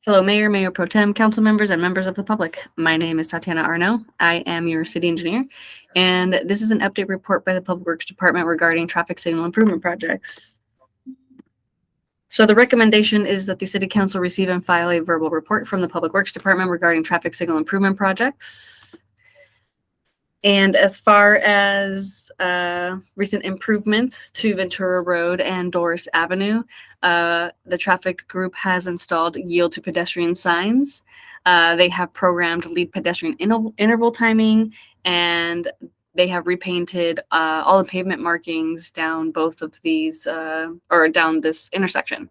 Hello, Mayor, Mayor Pro Tem, council members, and members of the public. My name is Tatiana Arno. I am your city engineer, and this is an update report by the Public Works Department regarding traffic signal improvement projects. So the recommendation is that the City Council receive and file a verbal report from the Public Works Department regarding traffic signal improvement projects. And as far as recent improvements to Ventura Road and Doris Avenue, the traffic group has installed yield to pedestrian signs. They have programmed lead pedestrian interval timing, and they have repainted all the pavement markings down both of these, or down this intersection.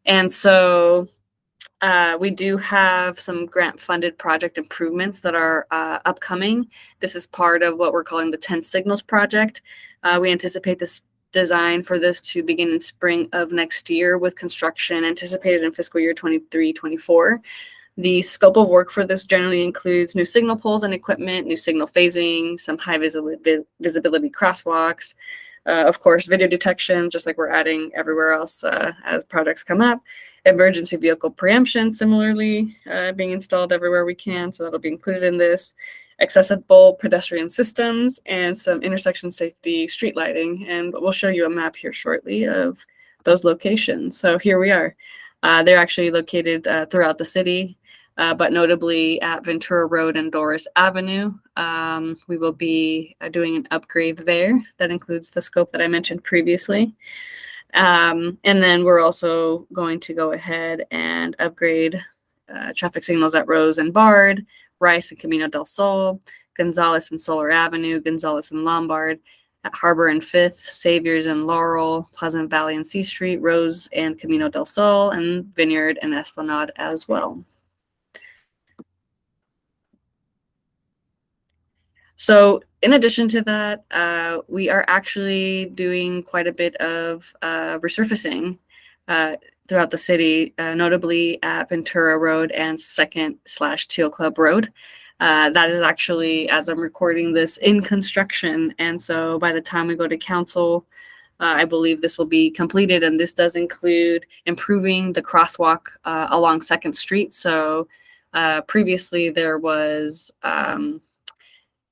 And so we do have some grant-funded project improvements that are upcoming. This is part of what we're calling the 10 Signals project. We anticipate this design for this to begin in spring of next year, with construction anticipated in fiscal year 23-24. The scope of work for this generally includes new signal poles and equipment, new signal phasing, some high visibility crosswalks, of course, video detection, just like we're adding everywhere else as projects come up. Emergency vehicle preemption, similarly, being installed everywhere we can, so that'll be included in this. Accessible pedestrian systems and some intersection safety street lighting, and we'll show you a map here shortly of those locations. So here we are. They're actually located throughout the city, but notably at Ventura Road and Doris Avenue. We will be doing an upgrade there that includes the scope that I mentioned previously. And then we're also going to go ahead and upgrade traffic signals at Rose and Bard, Rice and Camino del Sol, Gonzales and Solar Avenue, Gonzales and Lombard, at Harbor and Fifth, Saviors and Laurel, Pleasant Valley and C Street, Rose and Camino del Sol, and Vineyard and Esplanade as well. So in addition to that, we are actually doing quite a bit of resurfacing throughout the city, notably at Ventura Road and 2nd/Teal Club Road. That is actually, as I'm recording this, in construction. And so by the time we go to council, I believe this will be completed. And this does include improving the crosswalk along 2nd Street. So previously there was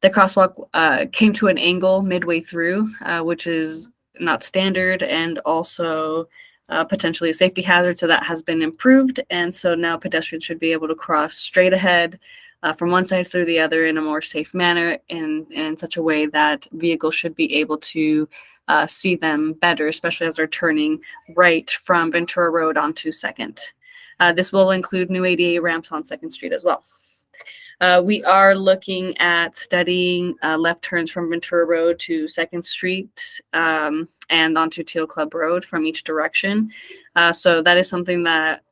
the crosswalk came to an angle midway through, which is not standard, and also potentially a safety hazard. So that has been improved. And so now pedestrians should be able to cross straight ahead from one side through the other in a more safe manner, and in such a way that vehicles should be able to see them better, especially as they're turning right from Ventura Road onto 2nd. This will include new ADA ramps on 2nd Street as well. We are looking at studying left turns from Ventura Road to 2nd Street and onto Teal Club Road from each direction. So that is something that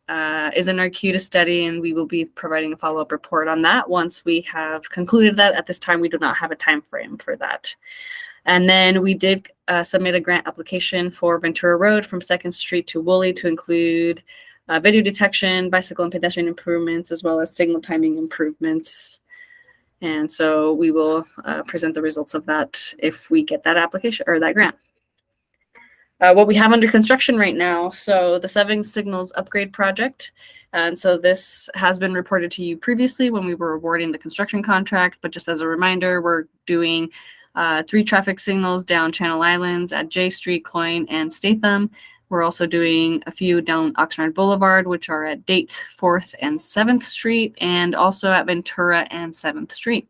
is in our queue to study, and we will be providing a follow-up report on that once we have concluded that. At this time, we do not have a time frame for that. And then we did submit a grant application for Ventura Road from 2nd Street to Woolley to include video detection, bicycle and pedestrian improvements, as well as signal timing improvements. And so we will present the results of that if we get that application or that grant. What we have under construction right now, so the 7 Signals upgrade project. And so this has been reported to you previously when we were awarding the construction contract, but just as a reminder, we're doing 3 traffic signals down Channel Islands at J Street, Cloyne, and Statham. We're also doing a few down Oxnard Boulevard, which are at Date, 4th and 7th Street, and also at Ventura and 7th Street.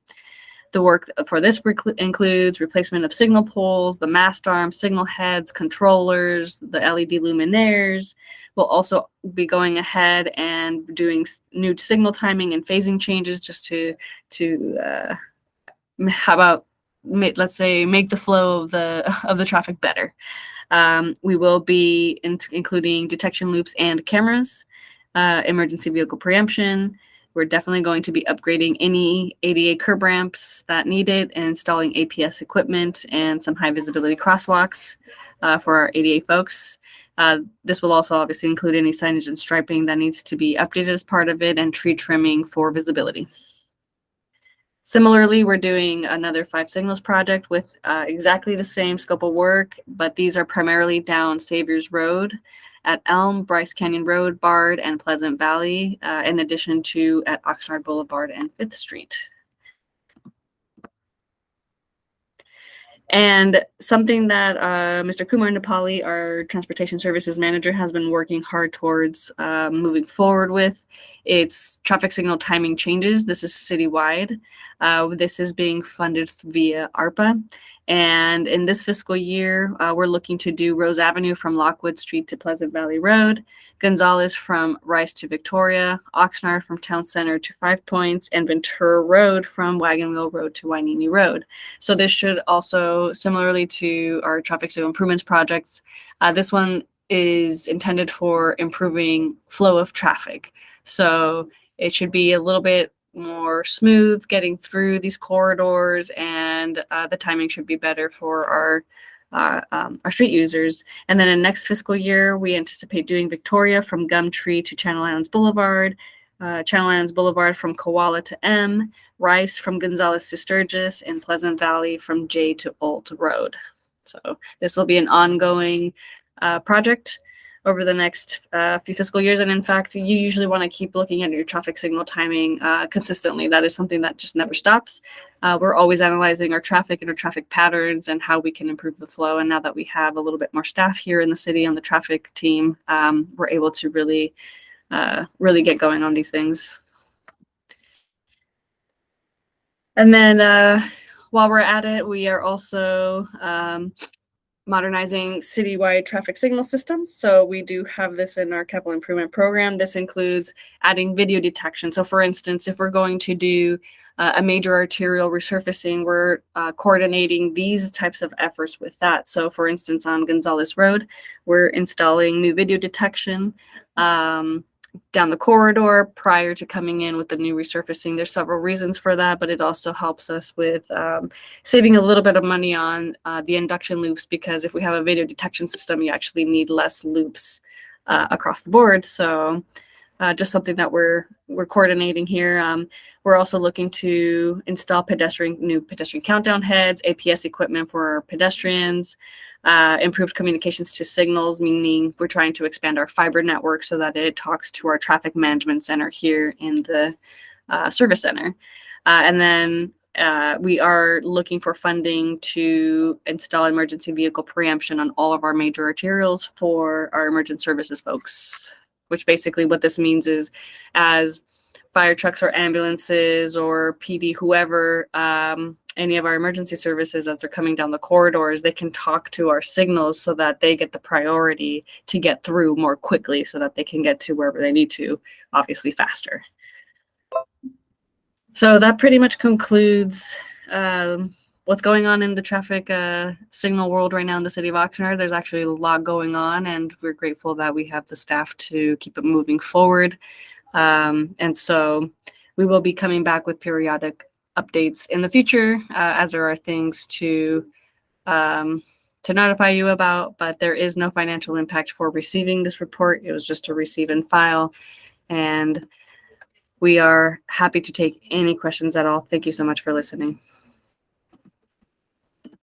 The work for this includes replacement of signal poles, the mast arms, signal heads, controllers, the LED luminaires. We'll also be going ahead and doing new signal timing and phasing changes just to how about, let's say, make the flow of the traffic better. We will be including detection loops and cameras, emergency vehicle preemption. We're definitely going to be upgrading any ADA curb ramps that need it, and installing APS equipment and some high visibility crosswalks for our ADA folks. This will also obviously include any signage and striping that needs to be updated as part of it, and tree trimming for visibility. Similarly, we're doing another 5 Signals project with exactly the same scope of work, but these are primarily down Saviors Road at Elm, Bryce Canyon Road, Bard, and Pleasant Valley, in addition to at Oxnard Boulevard and 5th Street. And something that Mr. Kumar Nepali, our transportation services manager, has been working hard towards moving forward with, it's traffic signal timing changes. This is citywide. This is being funded via ARPA. And in this fiscal year, we're looking to do Rose Avenue from Lockwood Street to Pleasant Valley Road, Gonzales from Rice to Victoria, Oxnard from Town Center to 5 Points, and Ventura Road from Wagon Wheel Road to Wainini Road. So this should also, similarly to our traffic signal improvements projects, this one is intended for improving flow of traffic. So it should be a little bit more smooth getting through these corridors, and the timing should be better for our street users. And then in next fiscal year, we anticipate doing Victoria from Gumtree to Channel Islands Boulevard, Channel Islands Boulevard from Koala to M, Rice from Gonzales to Sturgis, and Pleasant Valley from J to Old Road. So this will be an ongoing project over the next few fiscal years. And in fact, you usually want to keep looking at your traffic signal timing consistently. That is something that just never stops. We're always analyzing our traffic and our traffic patterns and how we can improve the flow. And now that we have a little bit more staff here in the city on the traffic team, we're able to really get going on these things. And then while we're at it, we are also modernizing citywide traffic signal systems. So we do have this in our capital improvement program. This includes adding video detection. So for instance, if we're going to do a major arterial resurfacing, we're coordinating these types of efforts with that. So for instance, on Gonzales Road, we're installing new video detection down the corridor prior to coming in with the new resurfacing. There's several reasons for that, but it also helps us with saving a little bit of money on the induction loops, because if we have a video detection system, you actually need less loops across the board. So just something that we're coordinating here. We're also looking to install new pedestrian countdown heads, APS equipment for pedestrians, improved communications to signals, meaning we're trying to expand our fiber network so that it talks to our traffic management center here in the service center. And then we are looking for funding to install emergency vehicle preemption on all of our major arterials for our emergent services folks, which basically what this means is as fire trucks or ambulances or PD, whoever, any of our emergency services, as they're coming down the corridors, they can talk to our signals so that they get the priority to get through more quickly so that they can get to wherever they need to, obviously faster. So that pretty much concludes what's going on in the traffic signal world right now in the city of Oxnard. There's actually a lot going on, and we're grateful that we have the staff to keep it moving forward. And so we will be coming back with periodic updates in the future as there are things to notify you about, but there is no financial impact for receiving this report. It was just to receive and file, and we are happy to take any questions at all. Thank you so much for listening.